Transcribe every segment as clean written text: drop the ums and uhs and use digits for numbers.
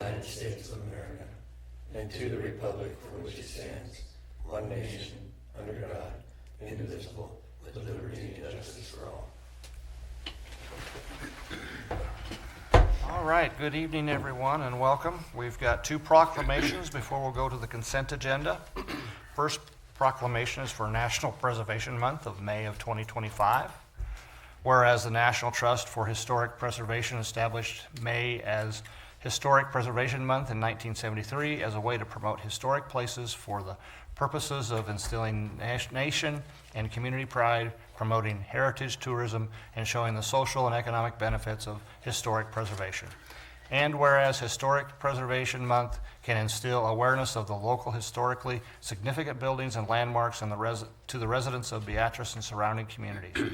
United States of America, and to the republic for which it stands, one nation, under God, indivisible, with liberty and justice for all. All right, good evening, everyone, and welcome. We've got two proclamations before we'll go to the consent agenda. First proclamation is for National Preservation Month of May of 2025. Whereas the National Trust for Historic Preservation established May as Historic Preservation Month in 1973 as a way to promote historic places for the purposes of instilling nation and community pride, promoting heritage tourism, and showing the social and economic benefits of historic preservation. And whereas Historic Preservation Month can instill awareness of the local historically significant buildings and landmarks to the residents of Beatrice and surrounding communities.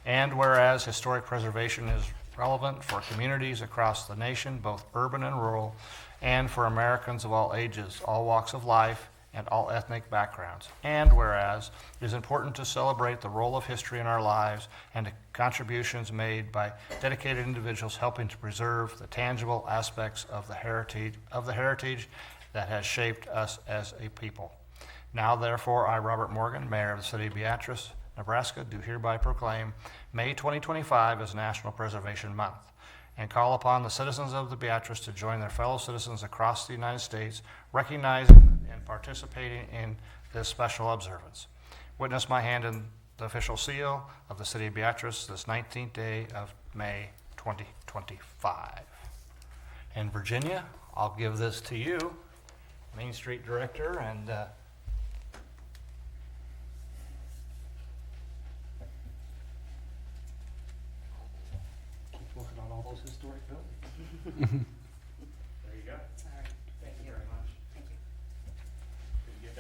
And whereas historic preservation is relevant for communities across the nation, both urban and rural, and for Americans of all ages, all walks of life, and all ethnic backgrounds. And whereas it is important to celebrate the role of history in our lives and the contributions made by dedicated individuals helping to preserve the tangible aspects of the heritage that has shaped us as a people. Now, therefore, I, Robert Morgan, Mayor of the City of Beatrice, Nebraska, do hereby proclaim May 2025 as National Preservation Month, and call upon the citizens of the Beatrice to join their fellow citizens across the United States, recognizing and participating in this special observance. Witness my hand in the official seal of the City of Beatrice this 19th day of May 2025. And Virginia, I'll give this to you, Main Street Director, and Working on all those historic buildings. there you go. All right. Thank you very much. Thank you. Did you get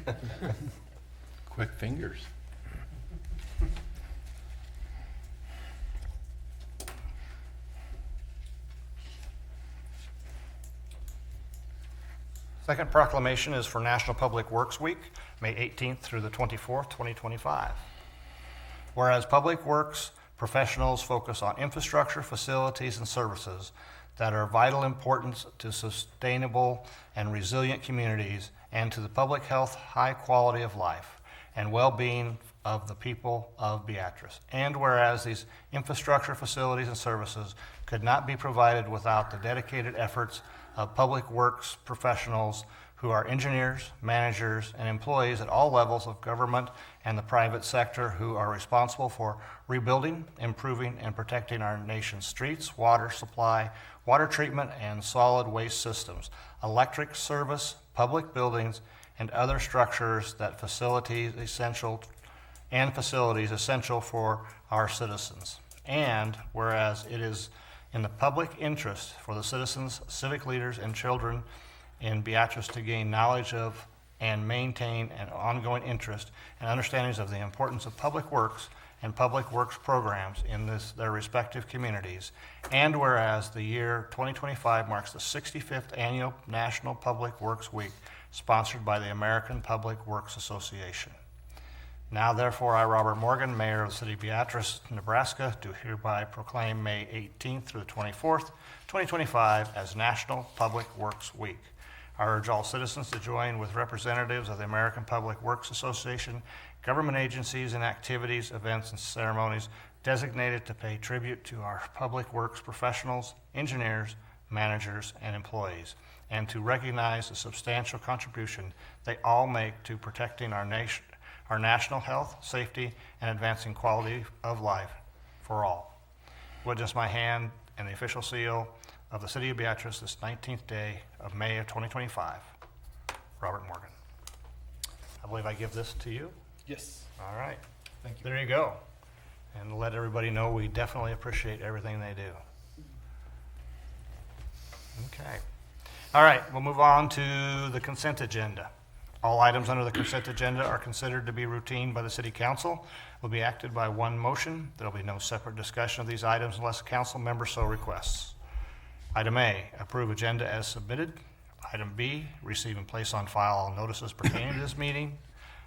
that? Yep. Quick fingers. Second proclamation is for National Public Works Week, May 18th through the 24th, 2025. Whereas Public Works professionals focus on infrastructure, facilities, and services that are of vital importance to sustainable and resilient communities and to the public health, high quality of life, and well-being of the people of Beatrice. And whereas these infrastructure, facilities, and services could not be provided without the dedicated efforts of public works professionals who are engineers, managers, and employees at all levels of government and the private sector who are responsible for rebuilding, improving, and protecting our nation's streets, water supply, water treatment, and solid waste systems, electric service, public buildings, and other structures that facilities essential for our citizens. And whereas it is in the public interest for the citizens, civic leaders, and children in Beatrice to gain knowledge of and maintain an ongoing interest and understandings of the importance of public works and public works programs in their respective communities. And whereas the year 2025 marks the 65th annual National Public Works Week, sponsored by the American Public Works Association. Now, therefore, I, Robert Morgan, Mayor of the City of Beatrice, Nebraska, do hereby proclaim May 18th through the 24th, 2025 as National Public Works Week. I urge all citizens to join with representatives of the American Public Works Association, government agencies and activities, events, and ceremonies designated to pay tribute to our public works professionals, engineers, managers, and employees, and to recognize the substantial contribution they all make to protecting our national health, safety, and advancing quality of life for all. Witness my hand and the official seal of the City of Beatrice this 19th day of May of 2025. Robert Morgan. I believe I give this to you. Yes. All right. Thank you. There you go. And let everybody know we definitely appreciate everything they do. Okay. All right, we'll move on to the consent agenda. All items under the consent agenda are considered to be routine by the City Council, will be acted by one motion. There will be no separate discussion of these items unless a council member so requests. Item A, approve agenda as submitted. Item B, receive and place on file all notices pertaining to this meeting.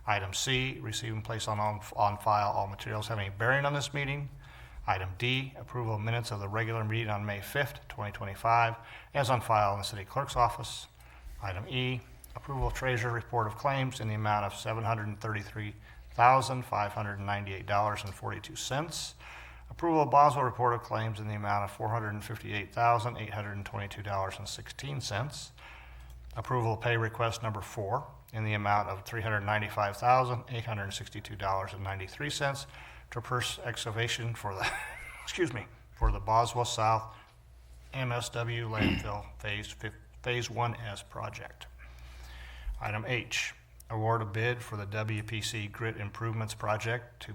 Item C, receive and place on file all materials having a bearing on this meeting. Item D, approval of minutes of the regular meeting on May 5th, 2025, as on file in the city clerk's office. Item E, approval of treasurer report of claims in the amount of $733,598.42. Approval of Boswell report of claims in the amount of $458,822.16. Approval of pay request number 4 in the amount of $395,862.93 to Purse Excavation for the, for the Boswell South MSW landfill Phase 1S project. Item H, award a bid for the WPC Grit Improvements Project to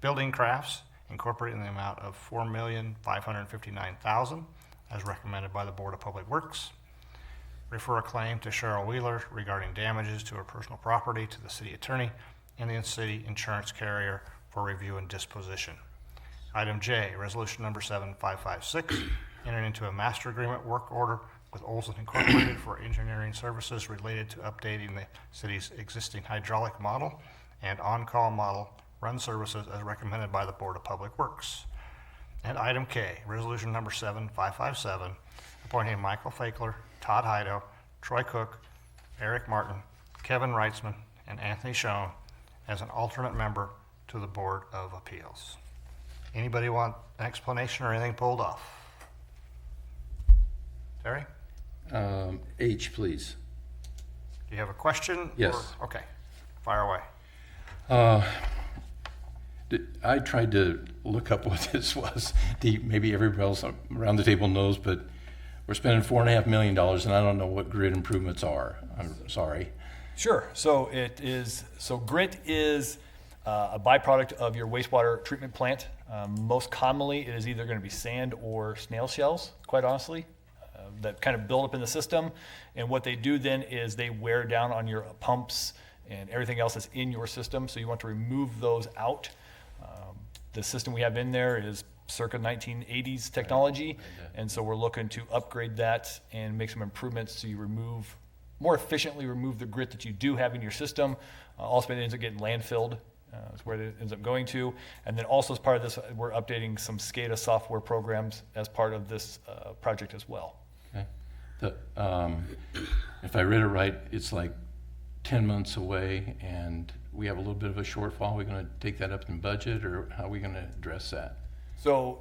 Building Crafts Incorporated in the amount of $4,559,000 as recommended by the Board of Public Works. Refer a claim to Cheryl Wheeler regarding damages to her personal property to the city attorney and the city insurance carrier for review and disposition. Item J, resolution number 7556, entering into a master agreement work order with Olson Incorporated for engineering services related to updating the city's existing hydraulic model and on-call model run services as recommended by the Board of Public Works. And item K, resolution number 7557, appointing Michael Fakler, Todd Heido, Troy Cook, Eric Martin, Kevin Reitzman, and Anthony Schoen as an alternate member to the Board of Appeals. Anybody want an explanation or anything pulled off? Terry? H, please. Do you have a question? Yes. Okay, fire away. I tried to look up what this was. Maybe everybody else around the table knows, but we're spending $4.5 million, and I don't know what grid improvements are. I'm sorry. Sure. So grit is a byproduct of your wastewater treatment plant. Most commonly, it is either going to be sand or snail shells, quite honestly, that kind of build up in the system. And what they do then is they wear down on your pumps and everything else that's in your system. So you want to remove those out. The system we have in there is circa 1980s technology. Right. And so we're looking to upgrade that and make some improvements so you more efficiently remove the grit that you do have in your system. Ultimately, it ends up getting landfilled. That's where it ends up going to. And then also as part of this, we're updating some SCADA software programs as part of this project as well. Okay. If I read it right, it's like 10 months away, and we have a little bit of a shortfall. Are we going to take that up in budget, or how are we going to address that? So,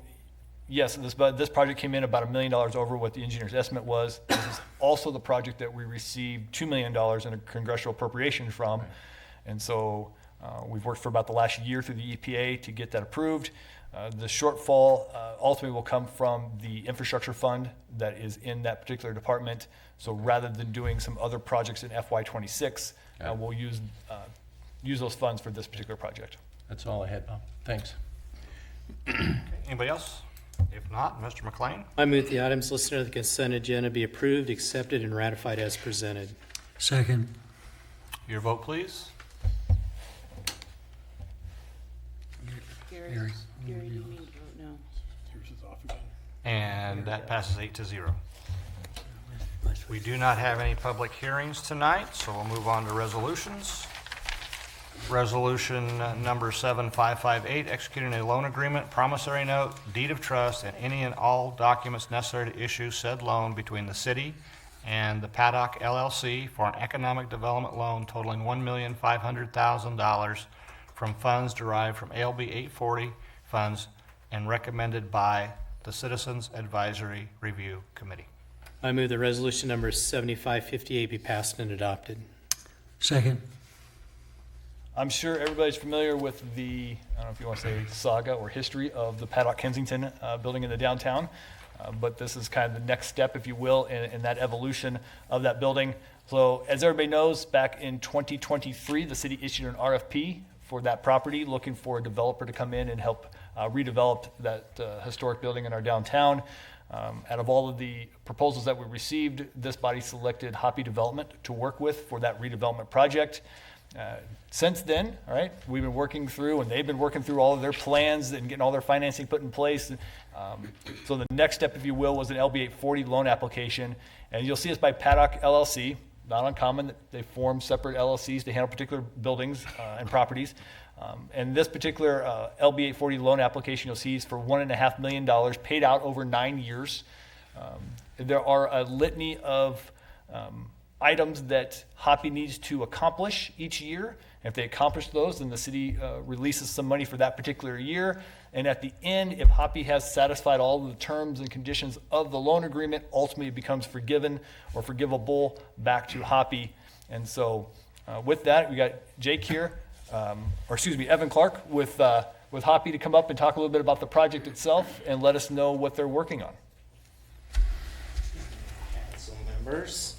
yes, this project came in about $1 million over what the engineer's estimate was. This is also the project that we received $2 million in a congressional appropriation from. Right. And so we've worked for about the last year through the EPA to get that approved. The shortfall ultimately will come from the infrastructure fund that is in that particular department. So rather than doing some other projects in FY26, we'll use those funds for this particular project. That's all I had, Bob. Thanks. Okay. Anybody else? If not, Mr. McLean. I move the items listed on the consent agenda be approved, accepted, and ratified as presented. Second. Your vote, please. Gary, you need to vote no. Yours is off again. And that passes 8-0. We do not have any public hearings tonight, so we'll move on to resolutions. Resolution number 7558, executing a loan agreement, promissory note, deed of trust, and any and all documents necessary to issue said loan between the city and the Paddock LLC for an economic development loan totaling $1,500,000 from funds derived from ALB 840 funds and recommended by the Citizens Advisory Review Committee. I move the resolution number 7558 be passed and adopted. Second. I'm sure everybody's familiar with the, I don't know if you want to say saga or history of the Paddock Kensington building in the downtown, but this is kind of the next step, if you will, in that evolution of that building. So as everybody knows, back in 2023, the city issued an RFP for that property, looking for a developer to come in and help redevelop that historic building in our downtown. Out of all of the proposals that we received, this body selected Hoppy Development to work with for that redevelopment project. Since then, all right, we've been working through, and they've been working through all of their plans and getting all their financing put in place. So the next step, if you will, was an LB 840 loan application. And you'll see us by Paddock LLC. not uncommon that they form separate LLCs to handle particular buildings and properties. And this particular LB 840 loan application you'll see is for $1.5 million paid out over 9 years. There are a litany of items that Hoppy needs to accomplish each year. If they accomplish those, then the city releases some money for that particular year. And at the end, if Hoppy has satisfied all of the terms and conditions of the loan agreement, ultimately it becomes forgiven or forgivable back to Hoppy. And so with that, we got Jake here, Evan Clark with Hoppy to come up and talk a little bit about the project itself and let us know what they're working on. Council members,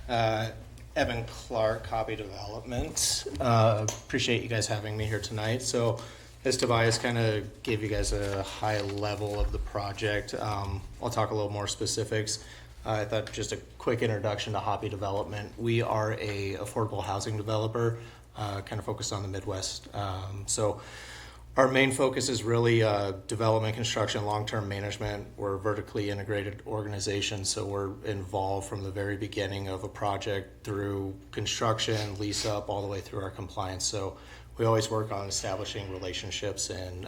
Evan Clark, Hoppy Development. Appreciate you guys having me here tonight. So as Tobias kind of gave you guys a high level of the project, I'll talk a little more specifics. I thought just a quick introduction to Hoppy Development. We are a affordable housing developer, kind of focused on the Midwest. So our main focus is really development, construction, long-term management. We're a vertically integrated organization, so we're involved from the very beginning of a project through construction, lease up, all the way through our compliance. So we always work on establishing relationships and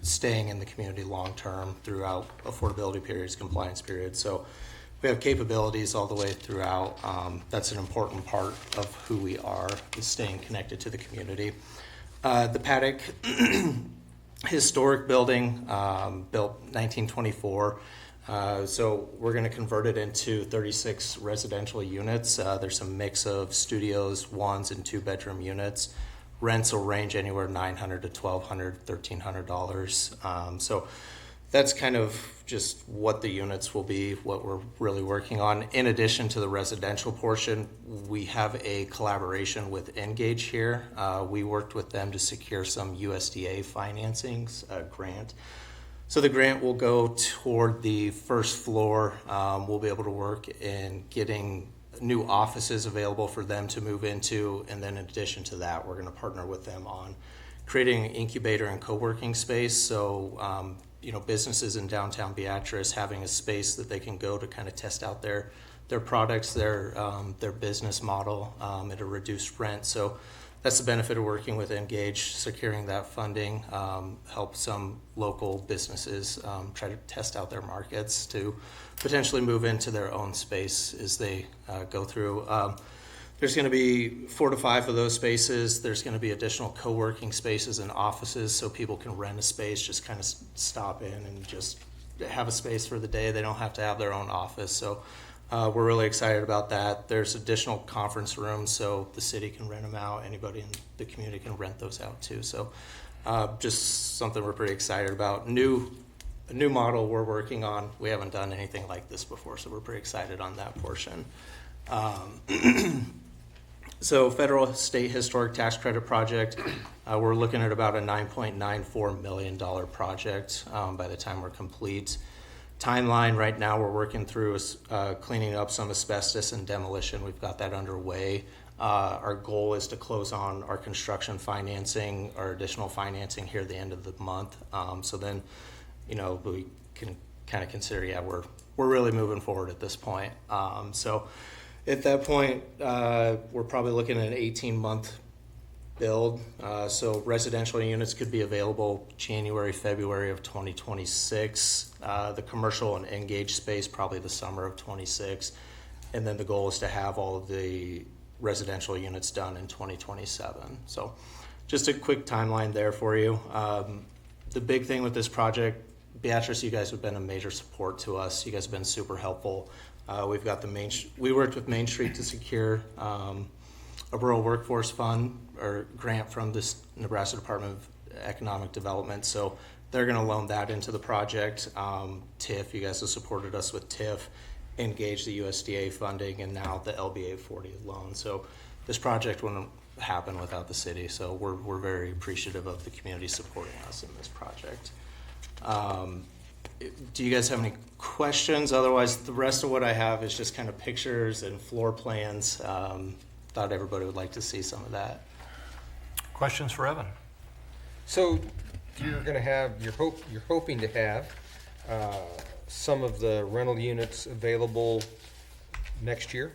staying in the community long-term throughout affordability periods, compliance periods. So we have capabilities all the way throughout. That's an important part of who we are, is staying connected to the community. The Paddock historic building, built 1924. So we're going to convert it into 36 residential units. There's a mix of studios, 1 and 2 bedroom units. Rents will range anywhere $900 to $1,200, $1,300. So that's kind of just what the units will be, what we're really working on. In addition to the residential portion, we have a collaboration with Engage here. We worked with them to secure some USDA financings, grant. So the grant will go toward the first floor. We'll be able to work in getting new offices available for them to move into. And then in addition to that, we're going to partner with them on creating an incubator and co-working space. So, businesses in downtown Beatrice having a space that they can go to kind of test out their products, their business model at a reduced rent. So that's the benefit of working with Engage, securing that funding, help some local businesses try to test out their markets to potentially move into their own space as they go through. There's going to be 4 to 5 of those spaces. There's going to be additional co-working spaces and offices so people can rent a space, just kind of stop in and just have a space for the day. They don't have to have their own office. So we're really excited about that. There's additional conference rooms so the city can rent them out. Anybody in the community can rent those out too. So just something we're pretty excited about. A new model we're working on. We haven't done anything like this before, so we're pretty excited on that portion. So federal state historic tax credit project, we're looking at about a $9.94 million project by the time we're complete. Timeline right now, we're working through cleaning up some asbestos and demolition. We've got that underway. Our goal is to close on our construction financing, our additional financing here at the end of the month. So then, we can kind of consider, we're really moving forward at this point. So at that point, we're probably looking at an 18-month build. So residential units could be available January, February of 2026. The commercial and Engage space probably the summer of 26. And then the goal is to have all of the residential units done in 2027. So just a quick timeline there for you. The big thing with this project, Beatrice, you guys have been a major support to us. You guys have been super helpful. We've got we worked with Main Street to secure a rural workforce fund or grant from the Nebraska Department of Economic Development. So they're going to loan that into the project. TIF, you guys have supported us with TIF, Engage the USDA funding, and now the LB 840 loan. So this project wouldn't happen without the city. So we're very appreciative of the community supporting us in this project. Do you guys have any questions? Otherwise, the rest of what I have is just kind of pictures and floor plans. Thought everybody would like to see some of that. Questions for Evan? So you're going to have, you're hoping to have some of the rental units available next year?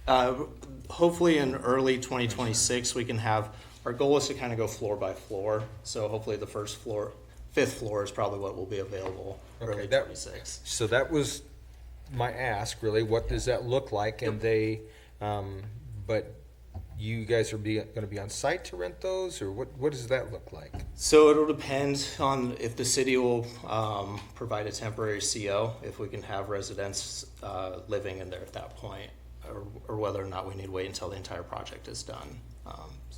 Hopefully in early 2026, we can have, our goal is to kind of go floor by floor. So hopefully the fifth floor is probably what will be available early 26. So that was my ask, really. What does that look like? And but you guys are going to be on site to rent those, or what does that look like? So it'll depend on if the city will provide a temporary CO, if we can have residents living in there at that point, or whether or not we need to wait until the entire project is done.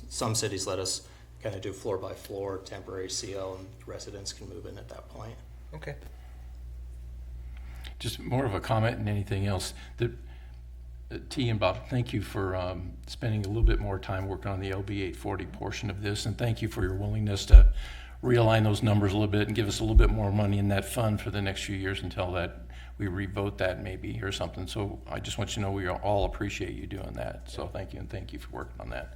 Some cities let us kind of do floor by floor temporary CO, and residents can move in at that point. Okay. Just more of a comment than anything else. T and Bob, thank you for spending a little bit more time working on the LB 840 portion of this, and thank you for your willingness to realign those numbers a little bit and give us a little bit more money in that fund for the next few years until that we revote that maybe or something. So I just want you to know we all appreciate you doing that. So thank you, and thank you for working on that.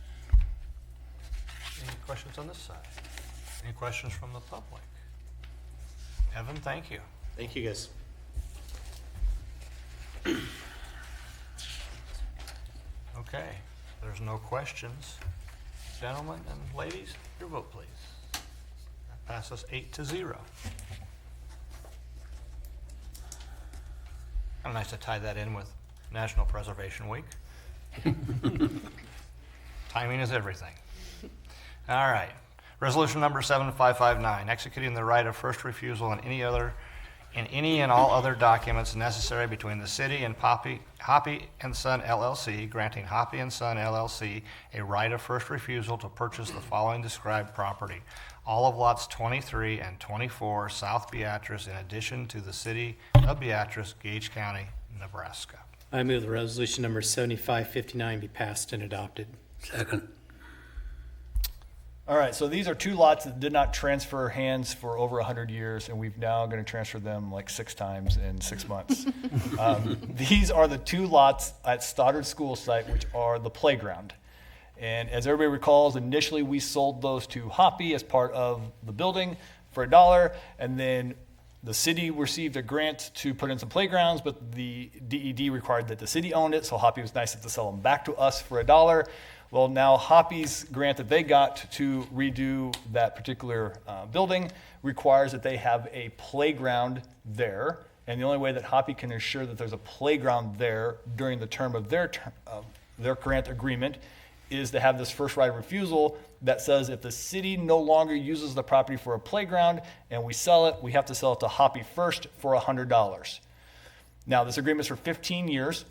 Any questions on this side? Any questions from the public? Evan, thank you. Thank you, guys. Okay, there's no questions. Gentlemen and ladies, your vote, please. That passes 8-0. Kind of nice to tie that in with National Preservation Week. Timing is everything. All right. Resolution number 7559, executing the right of first refusal in any and all other documents necessary between the city and Hoppy and Son LLC, granting Hoppy and Son LLC a right of first refusal to purchase the following described property: all of lots 23 and 24 South Beatrice, in addition to the city of Beatrice, Gage County, Nebraska. I move the resolution number 7559 be passed and adopted. Second. All right, so these are two lots that did not transfer hands for over 100 years, and we've now going to transfer them like 6 times in 6 months. These are the two lots at Stoddard School site, which are the playground. And as everybody recalls, initially we sold those to Hoppy as part of the building for $1, and then the city received a grant to put in some playgrounds, but the DED required that the city owned it, so Hoppy was nice enough to sell them back to us for $1. Well, now Hoppy's grant that they got to redo that particular building requires that they have a playground there. And the only way that Hoppy can ensure that there's a playground there during the term of their grant agreement is to have this first right of refusal that says if the city no longer uses the property for a playground and we sell it, we have to sell it to Hoppy first for $100. Now, this agreement's for 15 years.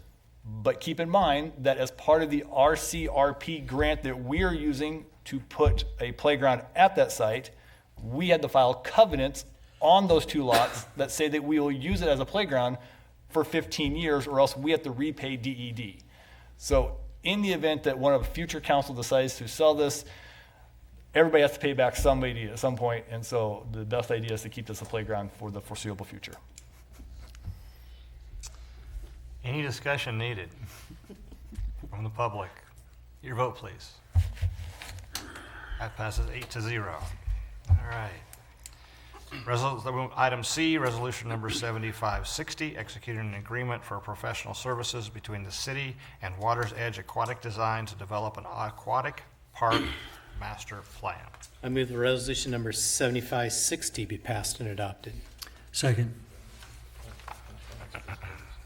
But keep in mind that as part of the RCRP grant that we're using to put a playground at that site, we had to file covenants on those two lots that say that we will use it as a playground for 15 years, or else we have to repay DED. So in the event that one of future council decides to sell this, everybody has to pay back somebody at some point, and so the best idea is to keep this a playground for the foreseeable future. Any discussion needed from the public? Your vote, please. That passes 8-0. All right. Item C, resolution number 7560, executing an agreement for professional services between the city and Waters Edge Aquatic Design to develop an aquatic park master plan. I move the resolution number 7560 be passed and adopted. Second.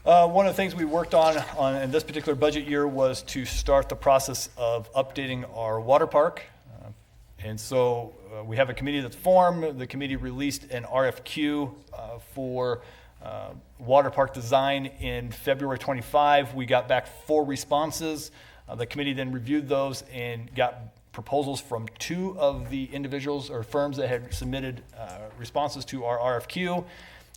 One of the things we worked on in this particular budget year was to start the process of updating our water park. And so we have a committee that's formed. The committee released an RFQ for water park design in February 25. We got back 4 responses. The committee then reviewed those and got proposals from 2 of the individuals or firms that had submitted responses to our RFQ.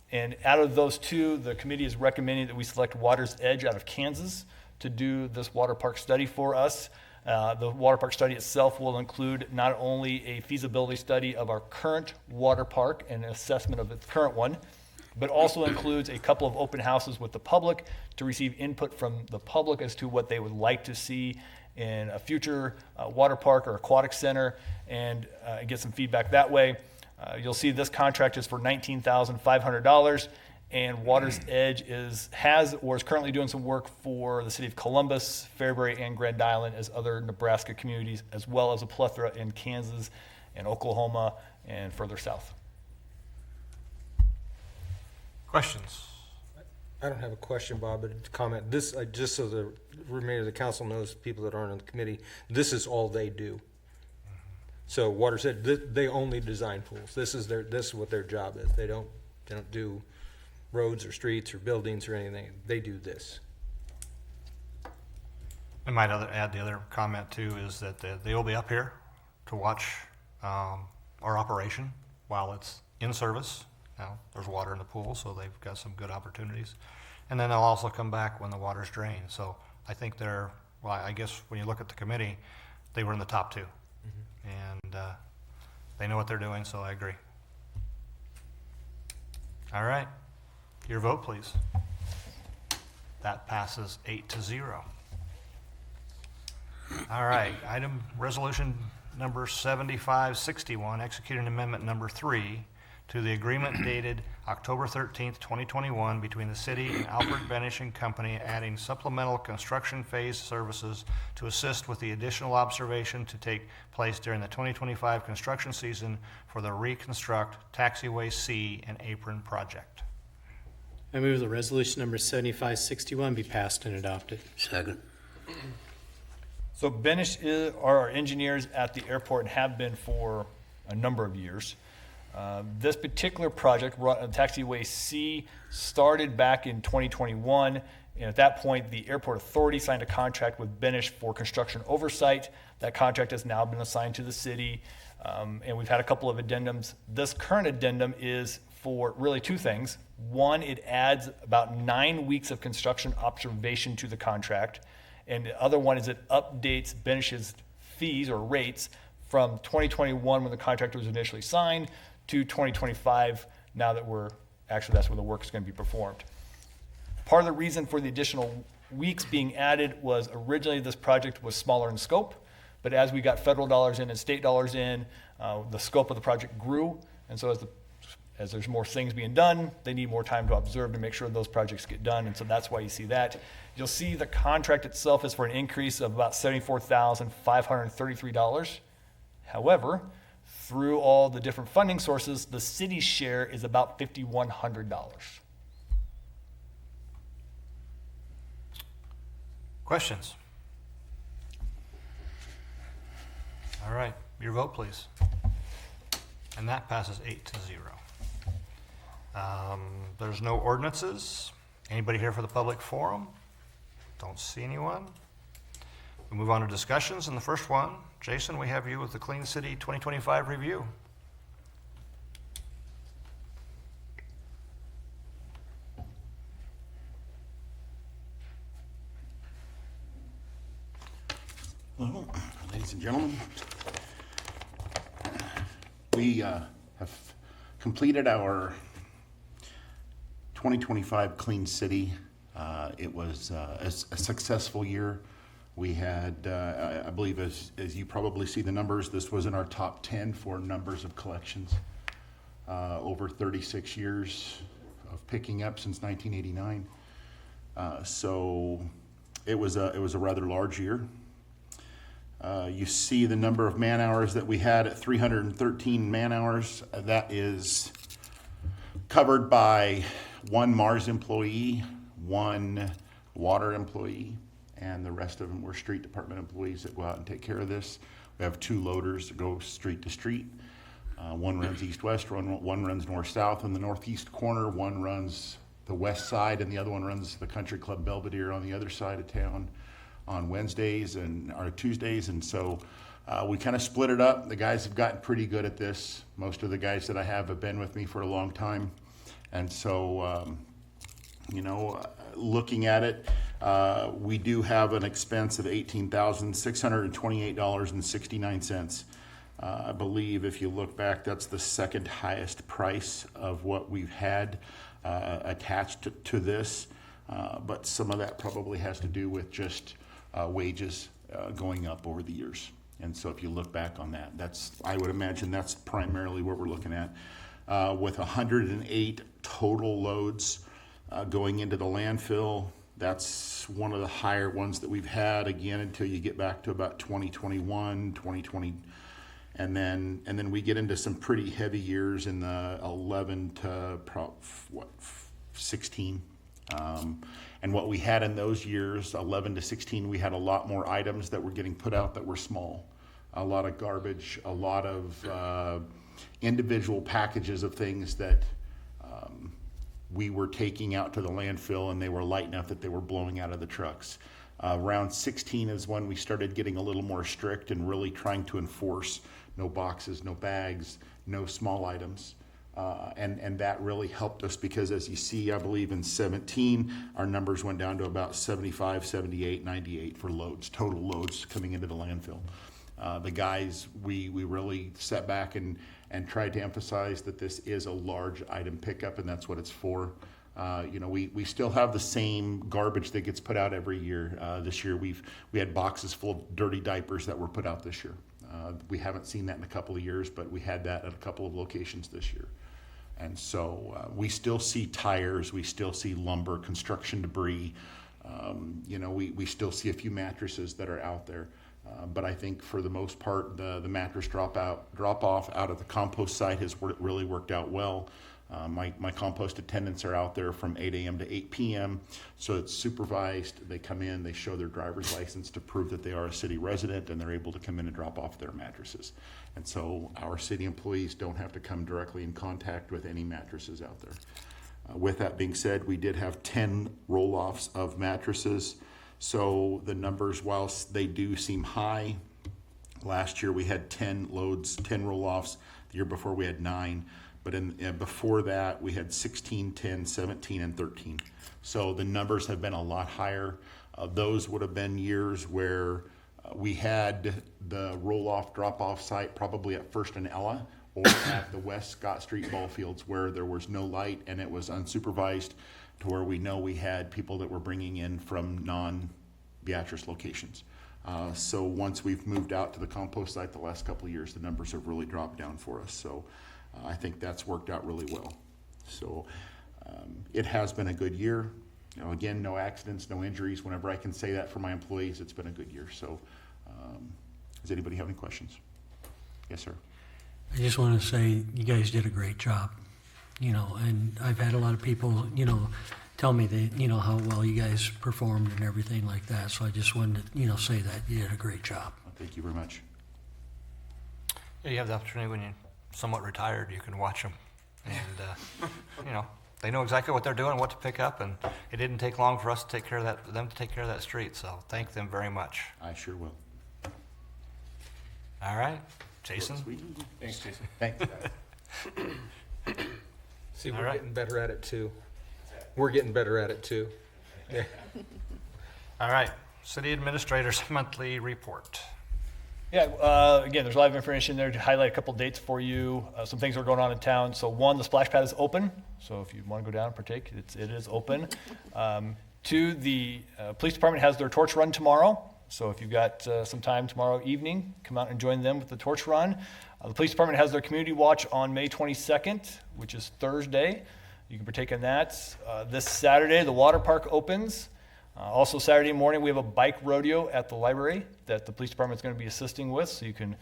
And out of those 2, the committee is recommending that we select Waters Edge out of Kansas to do this water park study for us. The water park study itself will include not only a feasibility study of our current water park and an assessment of the current one, but also includes a couple of open houses with the public to receive input from the public as to what they would like to see in a future water park or aquatic center, and get some feedback that way. You'll see this contract is for $19,500, And Waters Edge has or is currently doing some work for the city of Columbus, Fairbury, and Grand Island, as other Nebraska communities, as well as a plethora in Kansas and Oklahoma and further south. Questions? I don't have a question, Bob, but a comment. This, just so the remainder of the council knows, people that aren't on the committee, this is all they do. So Waters Edge, they only design pools. This is what their job is. They don't do roads or streets or buildings or anything. They do this. I might add the other comment too is that they will be up here to watch our operation while it's in service. Now, there's water in the pool, so they've got some good opportunities. And then they'll also come back when the water's drained. So I think I guess when you look at the committee, they were in the top two. And they know what they're doing, so I agree. All right. Your vote, please. That passes 8-0. All right. Resolution number 7561, executing amendment number 3 to the agreement dated October 13th, 2021 between the city and Alfred Benish and Company, adding supplemental construction phase services to assist with the additional observation to take place during the 2025 construction season for the Reconstruct Taxiway C and Apron project. I move the resolution number 7561 be passed and adopted. Second. So Benish are our engineers at the airport and have been for a number of years. This particular project, Taxiway C, started back in 2021, and at that point, the airport authority signed a contract with Benish for construction oversight. That contract has now been assigned to the city, and we've had a couple of addendums. This current addendum is for really two things. One, it adds about 9 weeks of construction observation to the contract, and the other one is it updates Benish's fees or rates from 2021 when the contract was initially signed to 2025, now that that's where the work is going to be performed. Part of the reason for the additional weeks being added was originally this project was smaller in scope, but as we got federal dollars in and state dollars in, the scope of the project grew, and so as there's more things being done, they need more time to observe to make sure those projects get done, and so that's why you see that. You'll see the contract itself is for an increase of about $74,533. However, through all the different funding sources, the city's share is about $5,100. Questions? All right, your vote, please. And that passes 8-0. There's no ordinances. Anybody here for the public forum? Don't see anyone. We move on to discussions, and the first one, Jason, we have you with the Clean City 2025 review. Hello, ladies and gentlemen. We have completed our 2025 Clean City. It was a successful year. We had, I believe, as you probably see the numbers, this was in our top 10 for numbers of collections. Over 36 years of picking up since 1989. So it was a rather large year. You see the number of man hours that we had at 313 man hours. That is covered by one Mars employee, one water employee, and the rest of them were street department employees that go out and take care of this. We have 2 loaders that go street to street. One runs east-west, one runs north-south in the northeast corner, one runs the west side, and the other one runs the Country Club Belvedere on the other side of town on Wednesdays or Tuesdays. And so we kind of split it up. The guys have gotten pretty good at this. Most of the guys that I have been with me for a long time. And so, looking at it, we do have an expense of $18,628.69. I believe if you look back, that's the second highest price of what we've had attached to this. But some of that probably has to do with just wages going up over the years. And so if you look back on that, I would imagine that's primarily what we're looking at. With 108 total loads going into the landfill. That's one of the higher ones that we've had, again, until you get back to about 2021, 2020. And then we get into some pretty heavy years in the 11 to 16. And what we had in those years, 11 to 16, we had a lot more items that were getting put out that were small. A lot of garbage, a lot of individual packages of things that we were taking out to the landfill, and they were light enough that they were blowing out of the trucks. Around 16 is when we started getting a little more strict and really trying to enforce no boxes, no bags, no small items. And that really helped us because, as you see, I believe in 17, our numbers went down to about 75, 78, 98 for loads, total loads coming into the landfill. The guys, we really sat back and tried to emphasize that this is a large item pickup, and that's what it's for. We still have the same garbage that gets put out every year. This year we had boxes full of dirty diapers that were put out this year. We haven't seen that in a couple of years, but we had that at a couple of locations this year. And so we still see tires, we still see lumber, construction debris. We still see a few mattresses that are out there. But I think for the most part, the mattress drop off out of the compost site has really worked out well. My compost attendants are out there from 8 a.m. to 8 p.m. So it's supervised. They come in, they show their driver's license to prove that they are a city resident, and they're able to come in and drop off their mattresses. And so our city employees don't have to come directly in contact with any mattresses out there. With that being said, we did have 10 roll-offs of mattresses. So the numbers, whilst they do seem high, last year we had 10 loads, 10 roll-offs. The year before we had 9. But before that, we had 16, 10, 17, and 13. So the numbers have been a lot higher. Those would have been years where we had the roll-off, drop-off site probably at First and Ella or at the West Scott Street ball fields where there was no light and it was unsupervised, to where we know we had people that were bringing in from non-Beatrice locations. So once we've moved out to the compost site the last couple of years, the numbers have really dropped down for us. So I think that's worked out really well. So it has been a good year. Again, no accidents, no injuries. Whenever I can say that for my employees, it's been a good year. So does anybody have any questions? Yes, sir. I just want to say you guys did a great job, and I've had a lot of people, tell me that, how well you guys performed and everything like that. So I just wanted to, say that you did a great job. Well, thank you very much. Yeah, you have the opportunity when you're somewhat retired, you can watch them. And, they know exactly what they're doing, what to pick up, and it didn't take long for us to take care of that street. So thank them very much. I sure will. All right, Jason. Sweet. Thanks, Jason. Thanks, guys. See, All we're right. getting better at it too. We're getting better at it too. Yeah. All right, City Administrator's monthly report. Yeah, again, there's a lot of information there to highlight a couple dates for you, some things that are going on in town. So one, the splash pad is open. So if you want to go down and partake, it is open. Two, the police department has their torch run tomorrow. So if you've got some time tomorrow evening, come out and join them with the torch run. The police department has their community watch on May 22nd, which is Thursday. You can partake in that. This Saturday, the water park opens. Also Saturday morning, we have a bike rodeo at the library that the police department is going to be assisting with. So you can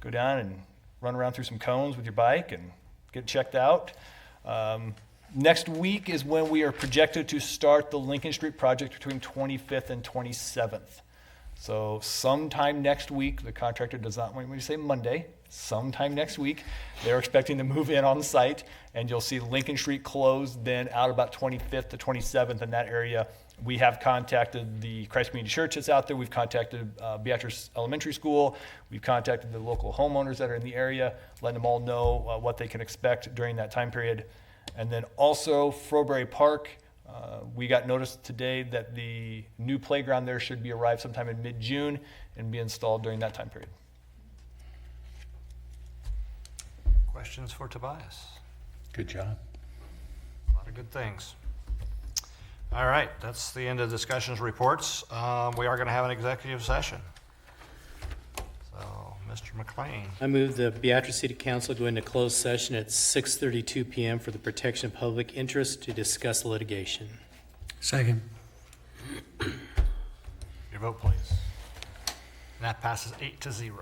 go down and run around through some cones with your bike and get checked out. Next week is when we are projected to start the Lincoln Street project between 25th and 27th. So sometime next week, the contractor does not want me to say Monday, sometime next week, they're expecting to move in on site, and you'll see Lincoln Street closed then out about 25th to 27th in that area. We have contacted the Christ Community Church that's out there. We've contacted Beatrice Elementary School. We've contacted the local homeowners that are in the area, letting them all know what they can expect during that time period. And then also Froberry Park, we got notice today that the new playground there should be arrived sometime in mid-June and be installed during that time period. Questions for Tobias? Good job. A lot of good things. All right, that's the end of discussions reports. We are going to have an executive session. So, Mr. Mr. McLean. I move the Beatrice City Council go into closed session at 6:32 PM for the protection of public interest to discuss litigation. Second. Your vote, please. And that passes 8-0.